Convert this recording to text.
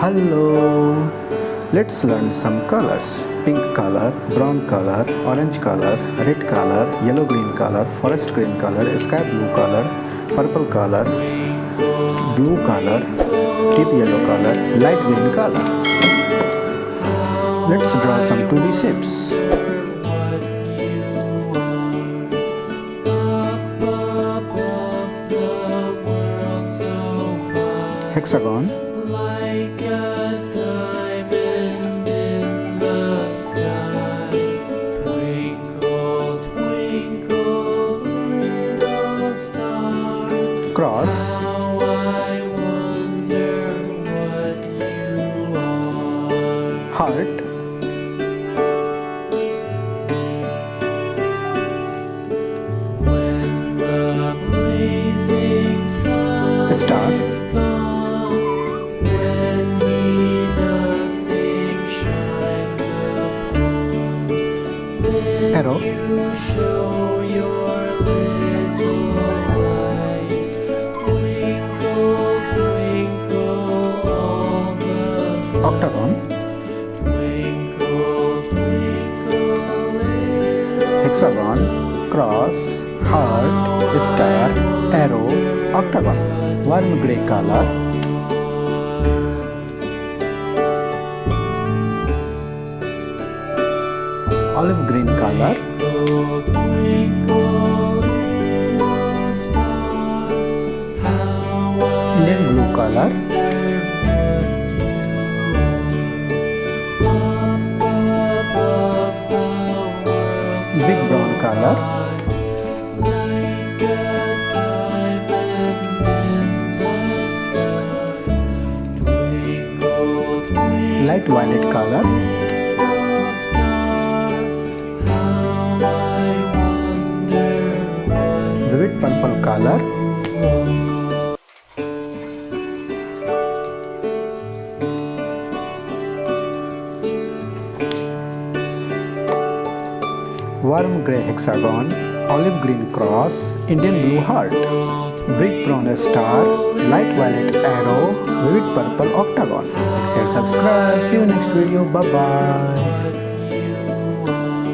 Hello, let's learn some colors. Pink color, brown color, orange color, red color, yellow green color, forest green color, sky blue color, purple color, blue color, deep yellow color, light green color. Let's draw some 2D shapes. Hexagon, like a diamond in the sky. Twinkle, twinkle, little star. cross, How I wonder what you are. heart, When the blazing sun star, is gone, when nothing shines upon, then arrow, you show your little light. Twinkle, twinkle, all the octagon, twinkle, twinkle, little hexagon, cross, heart, star, arrow, octagon. Warm grey color, olive green color, Indian blue color, big brown color, light violet color, vivid purple color, warm grey hexagon, olive green cross, Indian blue heart, brick brown star, light violet arrow, vivid purple octagon. Like, share, subscribe. See you next video. Bye bye.